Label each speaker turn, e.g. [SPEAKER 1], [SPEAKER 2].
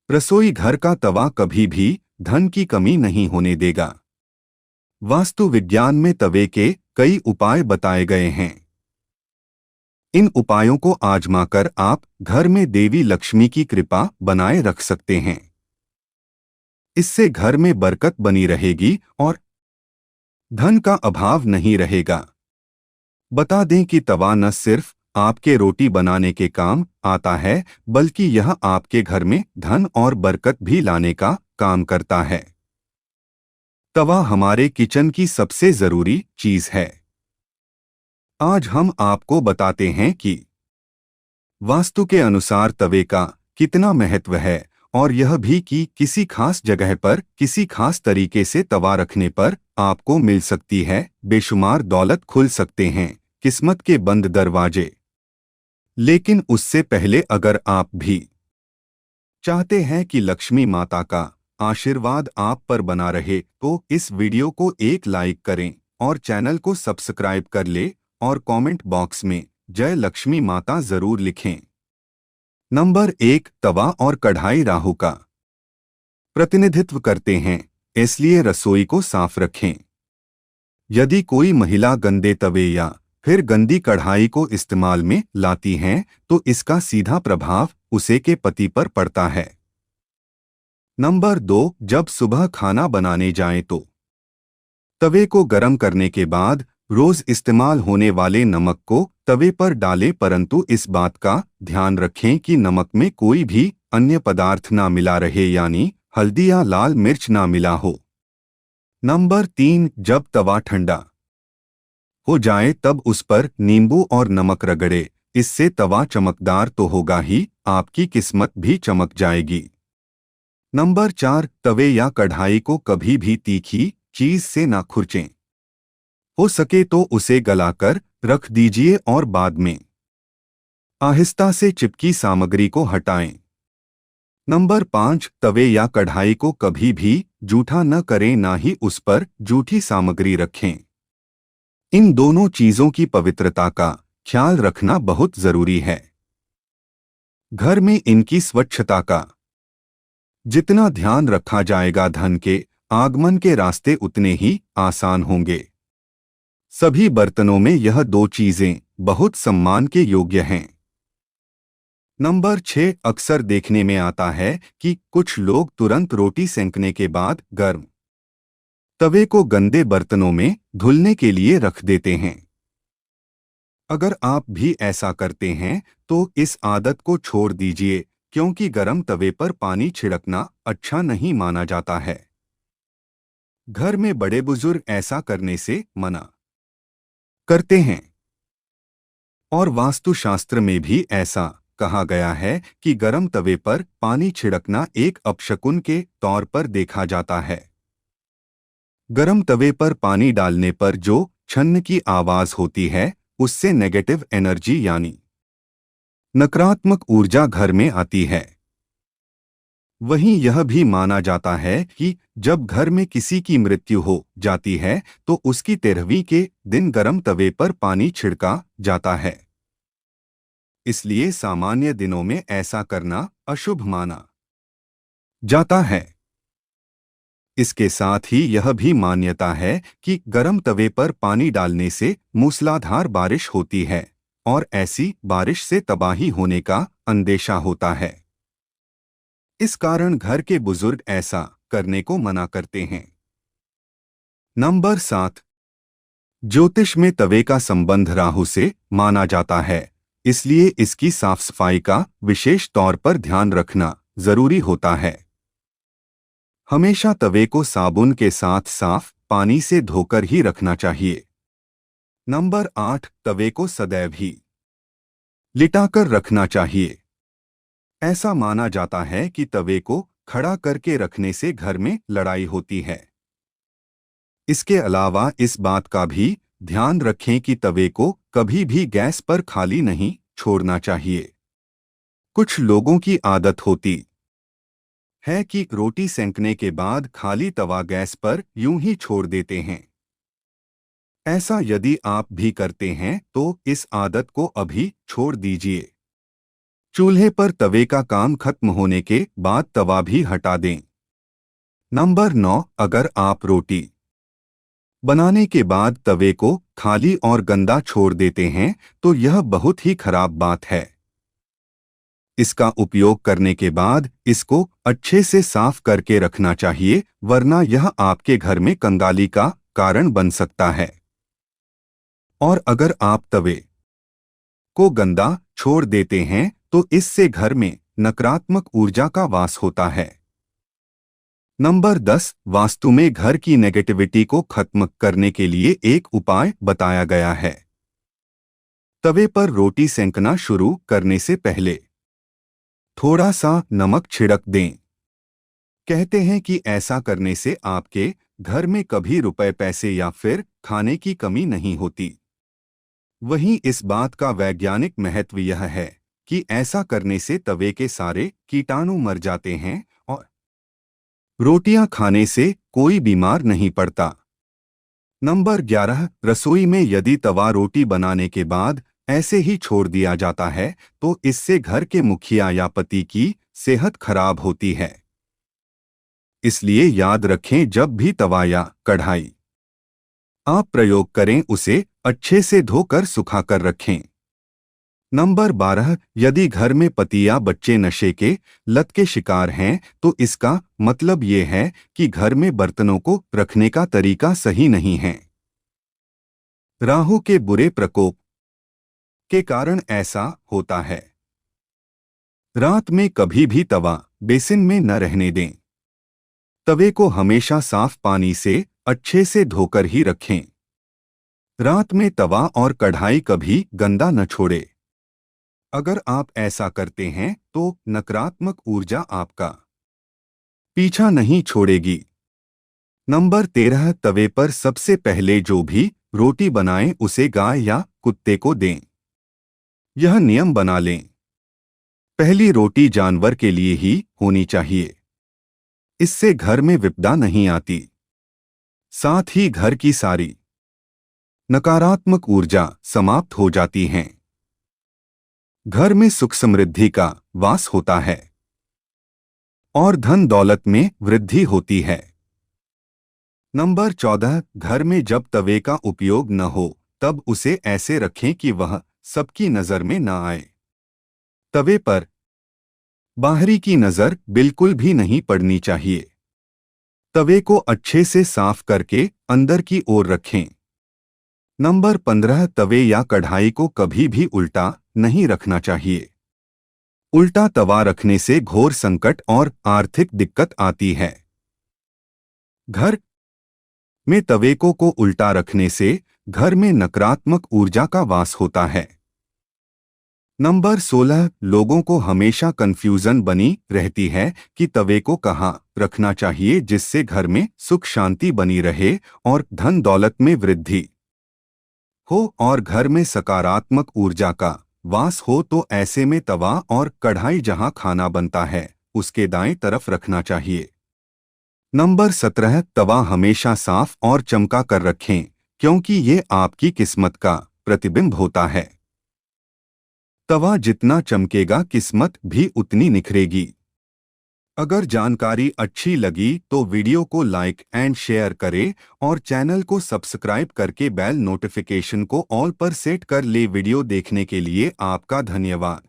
[SPEAKER 1] रसोई घर का तवा कभी भी धन की कमी नहीं होने देगा। वास्तु विज्ञान में तवे के कई उपाय बताए गए हैं। इन उपायों को आजमाकर आप घर में देवी लक्ष्मी की कृपा बनाए रख सकते हैं। इससे घर में बरकत बनी रहेगी और धन का अभाव नहीं रहेगा। बता दें कि तवा न सिर्फ आपके रोटी बनाने के काम आता है, बल्कि यह आपके घर में धन और बरकत भी लाने का काम करता है। तवा हमारे किचन की सबसे जरूरी चीज है। आज हम आपको बताते हैं कि वास्तु के अनुसार तवे का कितना महत्व है और यह भी कि किसी खास जगह पर किसी खास तरीके से तवा रखने पर आपको मिल सकती है बेशुमार दौलत, खुल सकते हैं किस्मत के बंद दरवाजे। लेकिन उससे पहले अगर आप भी चाहते हैं कि लक्ष्मी माता का आशीर्वाद आप पर बना रहे तो इस वीडियो को एक लाइक करें और चैनल को सब्सक्राइब कर ले और कमेंट बॉक्स में जय लक्ष्मी माता जरूर लिखें। नंबर 1, तवा और कढ़ाई राहु का प्रतिनिधित्व करते हैं, इसलिए रसोई को साफ रखें। यदि कोई महिला गंदे तवे या फिर गंदी कढ़ाई को इस्तेमाल में लाती हैं तो इसका सीधा प्रभाव उसे के पति पर पड़ता है। नंबर 2, जब सुबह खाना बनाने जाएं तो तवे को गर्म करने के बाद रोज इस्तेमाल होने वाले नमक को तवे पर डालें, परंतु इस बात का ध्यान रखें कि नमक में कोई भी अन्य पदार्थ ना मिला रहे, यानी हल्दी या लाल मिर्च ना मिला हो। नंबर 3, जब तवा ठंडा हो जाए तब उस पर नींबू और नमक रगड़े। इससे तवा चमकदार तो होगा ही, आपकी किस्मत भी चमक जाएगी। नंबर 4, तवे या कढ़ाई को कभी भी तीखी चीज से ना खुरचें। हो सके तो उसे गलाकर रख दीजिए और बाद में आहिस्ता से चिपकी सामग्री को हटाएं। नंबर 5, तवे या कढ़ाई को कभी भी जूठा न करें, ना ही उस पर जूठी सामग्री रखें। इन दोनों चीजों की पवित्रता का ख्याल रखना बहुत जरूरी है। घर में इनकी स्वच्छता का जितना ध्यान रखा जाएगा, धन के आगमन के रास्ते उतने ही आसान होंगे। सभी बर्तनों में यह 2 चीजें बहुत सम्मान के योग्य हैं। नंबर 6, अक्सर देखने में आता है कि कुछ लोग तुरंत रोटी सेंकने के बाद गर्म तवे को गंदे बर्तनों में धुलने के लिए रख देते हैं। अगर आप भी ऐसा करते हैं तो इस आदत को छोड़ दीजिए, क्योंकि गर्म तवे पर पानी छिड़कना अच्छा नहीं माना जाता है। घर में बड़े बुजुर्ग ऐसा करने से मना करते हैं और वास्तुशास्त्र में भी ऐसा कहा गया है कि गर्म तवे पर पानी छिड़कना एक अपशकुन के तौर पर देखा जाता है। गर्म तवे पर पानी डालने पर जो छन्न की आवाज होती है, उससे नेगेटिव एनर्जी यानी नकारात्मक ऊर्जा घर में आती है। वहीं यह भी माना जाता है कि जब घर में किसी की मृत्यु हो जाती है तो उसकी 13वीं के दिन गर्म तवे पर पानी छिड़का जाता है। इसलिए सामान्य दिनों में ऐसा करना अशुभ माना जाता है। इसके साथ ही यह भी मान्यता है कि गर्म तवे पर पानी डालने से मूसलाधार बारिश होती है और ऐसी बारिश से तबाही होने का अंदेशा होता है। इस कारण घर के बुजुर्ग ऐसा करने को मना करते हैं। नंबर 7, ज्योतिष में तवे का संबंध राहु से माना जाता है, इसलिए इसकी साफ सफाई का विशेष तौर पर ध्यान रखना जरूरी होता है। हमेशा तवे को साबुन के साथ साफ पानी से धोकर ही रखना चाहिए। नंबर 8, तवे को सदैव ही लिटाकर रखना चाहिए। ऐसा माना जाता है कि तवे को खड़ा करके रखने से घर में लड़ाई होती है। इसके अलावा इस बात का भी ध्यान रखें कि तवे को कभी भी गैस पर खाली नहीं छोड़ना चाहिए। कुछ लोगों की आदत होती है कि रोटी सेंकने के बाद खाली तवा गैस पर यूं ही छोड़ देते हैं। ऐसा यदि आप भी करते हैं तो इस आदत को अभी छोड़ दीजिए। चूल्हे पर तवे का काम खत्म होने के बाद तवा भी हटा दें। नंबर 9, अगर आप रोटी बनाने के बाद तवे को खाली और गंदा छोड़ देते हैं तो यह बहुत ही खराब बात है। इसका उपयोग करने के बाद इसको अच्छे से साफ करके रखना चाहिए, वरना यह आपके घर में कंगाली का कारण बन सकता है। और अगर आप तवे को गंदा छोड़ देते हैं तो इससे घर में नकारात्मक ऊर्जा का वास होता है। नंबर 10, वास्तु में घर की नेगेटिविटी को खत्म करने के लिए एक उपाय बताया गया है। तवे पर रोटी सेंकना शुरू करने से पहले थोड़ा सा नमक छिड़क दें। कहते हैं कि ऐसा करने से आपके घर में कभी रुपए पैसे या फिर खाने की कमी नहीं होती। वहीं इस बात का वैज्ञानिक महत्व यह है कि ऐसा करने से तवे के सारे कीटाणु मर जाते हैं और रोटियां खाने से कोई बीमार नहीं पड़ता। नंबर 11, रसोई में यदि तवा रोटी बनाने के बाद ऐसे ही छोड़ दिया जाता है तो इससे घर के मुखिया या पति की सेहत खराब होती है। इसलिए याद रखें, जब भी तवा या कढ़ाई आप प्रयोग करें उसे अच्छे से धोकर सुखाकर रखें। नंबर 12, यदि घर में पति या बच्चे नशे के लत के शिकार हैं तो इसका मतलब ये है कि घर में बर्तनों को रखने का तरीका सही नहीं है। राहु के बुरे प्रकोप के कारण ऐसा होता है। रात में कभी भी तवा बेसिन में न रहने दें। तवे को हमेशा साफ पानी से अच्छे से धोकर ही रखें। रात में तवा और कढ़ाई कभी गंदा न छोड़े। अगर आप ऐसा करते हैं तो नकारात्मक ऊर्जा आपका पीछा नहीं छोड़ेगी। नंबर 13, तवे पर सबसे पहले जो भी रोटी बनाएं उसे गाय या कुत्ते को दें। यह नियम बना लें, पहली रोटी जानवर के लिए ही होनी चाहिए। इससे घर में विपदा नहीं आती, साथ ही घर की सारी नकारात्मक ऊर्जा समाप्त हो जाती है। घर में सुख समृद्धि का वास होता है और धन दौलत में वृद्धि होती है। नंबर 14, घर में जब तवे का उपयोग न हो तब उसे ऐसे रखें कि वह सबकी नजर में न आए। तवे पर बाहरी की नजर बिल्कुल भी नहीं पड़नी चाहिए। तवे को अच्छे से साफ करके अंदर की ओर रखें। नंबर 15, तवे या कढ़ाई को कभी भी उल्टा नहीं रखना चाहिए। उल्टा तवा रखने से घोर संकट और आर्थिक दिक्कत आती है। घर में तवे को उल्टा रखने से घर में नकारात्मक ऊर्जा का वास होता है। नंबर 16, लोगों को हमेशा कंफ्यूजन बनी रहती है कि तवे को कहाँ रखना चाहिए जिससे घर में सुख शांति बनी रहे और धन दौलत में वृद्धि हो और घर में सकारात्मक ऊर्जा का वास हो। तो ऐसे में तवा और कढ़ाई जहां खाना बनता है उसके दाएं तरफ रखना चाहिए। नंबर 17, तवा हमेशा साफ और चमका कर रखें क्योंकि ये आपकी किस्मत का प्रतिबिंब होता है। तवा जितना चमकेगा किस्मत भी उतनी निखरेगी। अगर जानकारी अच्छी लगी तो वीडियो को लाइक एंड शेयर करें और चैनल को सब्सक्राइब करके बेल नोटिफिकेशन को ऑल पर सेट कर ले। वीडियो देखने के लिए आपका धन्यवाद।